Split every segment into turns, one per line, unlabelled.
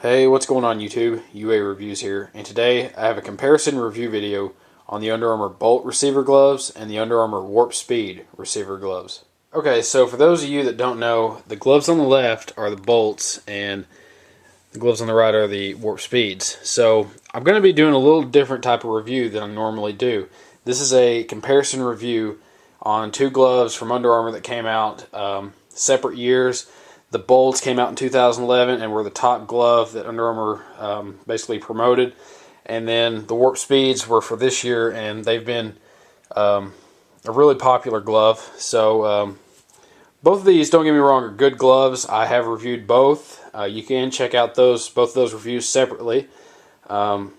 Hey, what's going on YouTube? UAReviews here, and today I have a comparison review video on the Under Armour Bolt receiver gloves and the Under Armour Warp Speed receiver gloves. Okay, so for those of you that don't know, the gloves on the left are the Bolts and the gloves on the right are the Warp Speeds. So I'm going to be doing a little different type of review than I normally do. This is a comparison review on two gloves from Under Armour that came out separate years. The Bolts came out in 2011 and were the top glove that Under Armour basically promoted. And then the Warp Speeds were for this year, and they've been a really popular glove. So both of these, don't get me wrong, are good gloves. I have reviewed both. You can check out both of those reviews separately. But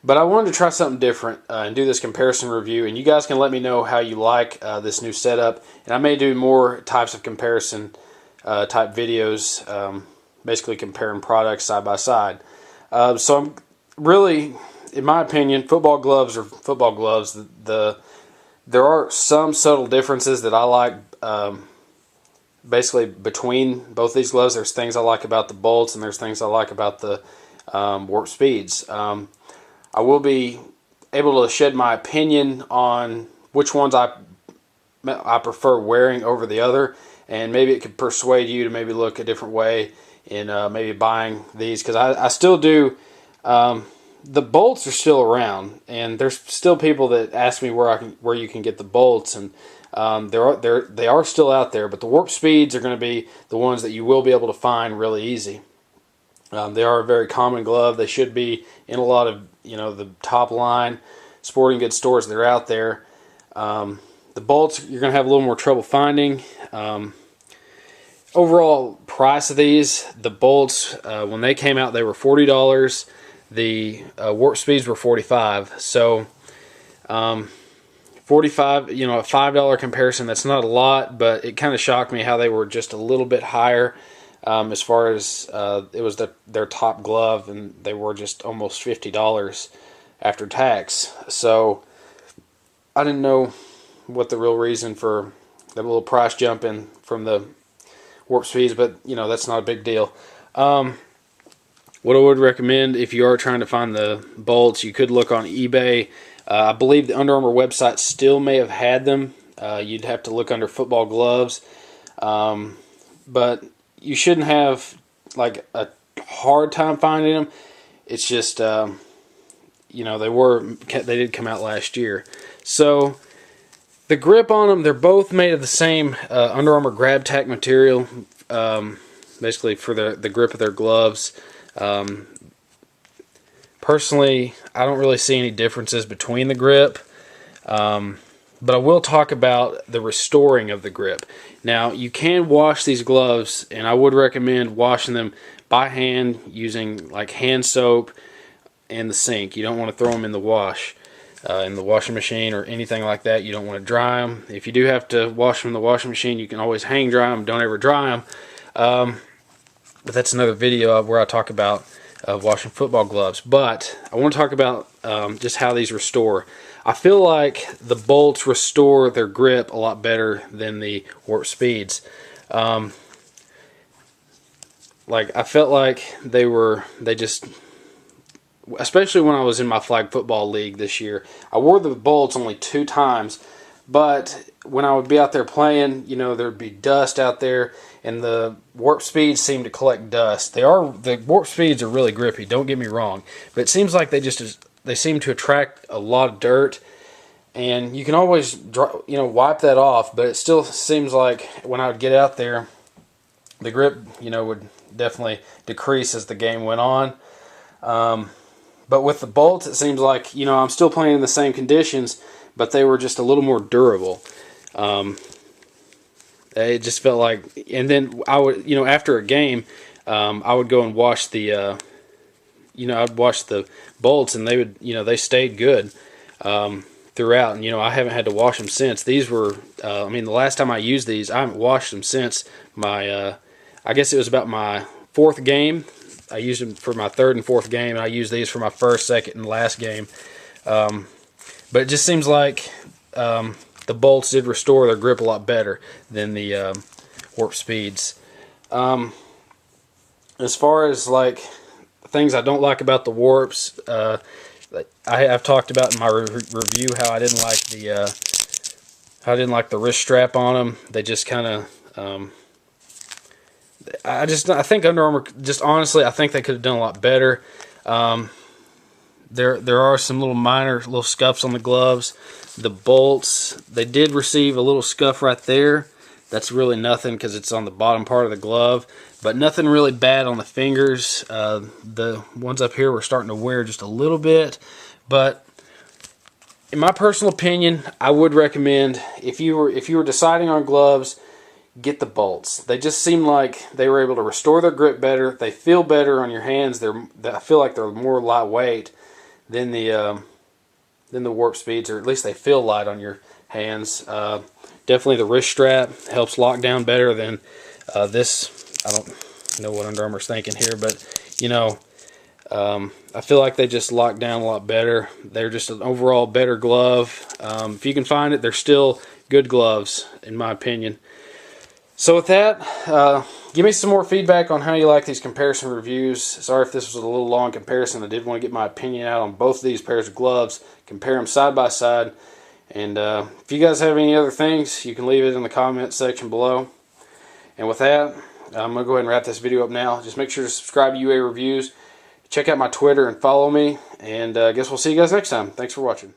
I wanted to try something different and do this comparison review. And you guys can let me know how you like this new setup. And I may do more types of comparison type videos, basically comparing products side by side. So I'm really, in my opinion, football gloves are football gloves. There are some subtle differences that I like basically between both these gloves. There's things I like about the Bolts and there's things I like about the Warp Speeds. I will be able to shed my opinion on which ones I prefer wearing over the other, and maybe it could persuade you to maybe look a different way in maybe buying these, because I still do. The Bolts are still around, and there's still people that ask me where you can get the Bolts, and they are still out there. But the Warp Speeds are going to be the ones that you will be able to find really easy. They are a very common glove. They should be in a lot of the top line sporting goods stores that are out there. The Bolts you're going to have a little more trouble finding. Overall price of these, the Bolts, when they came out, they were $40. The Warp Speeds were $45. So 45, a $5 comparison, that's not a lot, but it kind of shocked me how they were just a little bit higher as far as it was their top glove, and they were just almost $50 after tax. So I didn't know what the real reason for that little price jump in from the Warp Speeds, but that's not a big deal. What I would recommend if you are trying to find the Bolts, you could look on eBay. I believe the Under Armour website still may have had them. You'd have to look under football gloves, but you shouldn't have like a hard time finding them. It's just they did come out last year. So the grip on them, they're both made of the same Under Armour grab tack material, basically for the grip of their gloves. Personally, I don't really see any differences between the grip, but I will talk about the restoring of the grip. Now, you can wash these gloves, and I would recommend washing them by hand using like hand soap and the sink. You don't want to throw them in the washing machine or anything like that. You don't want to dry them. If you do have to wash them in the washing machine, you can always hang dry them. Don't ever dry them. But that's another video where I talk about washing football gloves. But I want to talk about just how these restore. I feel like the Bolts restore their grip a lot better than the Warp Speeds. I felt like they just, especially when I was in my flag football league this year, I wore the Bolts only 2 times, but when I would be out there playing, there'd be dust out there, and the Warp Speeds seem to collect dust. The Warp Speeds are really grippy, don't get me wrong, but it seems like they seem to attract a lot of dirt, and you can always wipe that off, but it still seems like when I would get out there, the grip would definitely decrease as the game went on. But with the Bolts, it seems like I'm still playing in the same conditions, but they were just a little more durable. It just felt like, and then I would, after a game, I would go and wash the, I'd wash the Bolts, and they would, they stayed good throughout. And I haven't had to wash them since. These were, the last time I used these, I haven't washed them since my, I guess it was about my 4th game. I used them for my 3rd and 4th game, and I used these for my 1st, 2nd, and last game. But it just seems like the Bolts did restore their grip a lot better than the Warp Speeds. As far as like things I don't like about the warps, I've talked about in my review how I didn't like the wrist strap on them. They just kind of I think Under Armour, just honestly, I think they could have done a lot better. There are some little scuffs on the gloves. The bolts, they did receive a little scuff right there. That's really nothing because it's on the bottom part of the glove, but nothing really bad on the fingers. The ones up here were starting to wear just a little bit, but in my personal opinion, I would recommend if you were deciding on gloves, get the bolts. They just seem like they were able to restore their grip better. They feel better on your hands. I feel like they're more lightweight than the warp speeds, or at least they feel light on your hands. Definitely the wrist strap helps lock down better than this. I don't know what Under Armour's thinking here, but you know, I feel like they just lock down a lot better. They're just an overall better glove. If you can find it, they're still good gloves in my opinion. So with that, give me some more feedback on how you like these comparison reviews. Sorry if this was a little long comparison. I did want to get my opinion out on both of these pairs of gloves, compare them side by side. And if you guys have any other things, you can leave it in the comment section below. And with that, I'm going to go ahead and wrap this video up now. Just make sure to subscribe to UA Reviews. Check out my Twitter and follow me. And I guess we'll see you guys next time. Thanks for watching.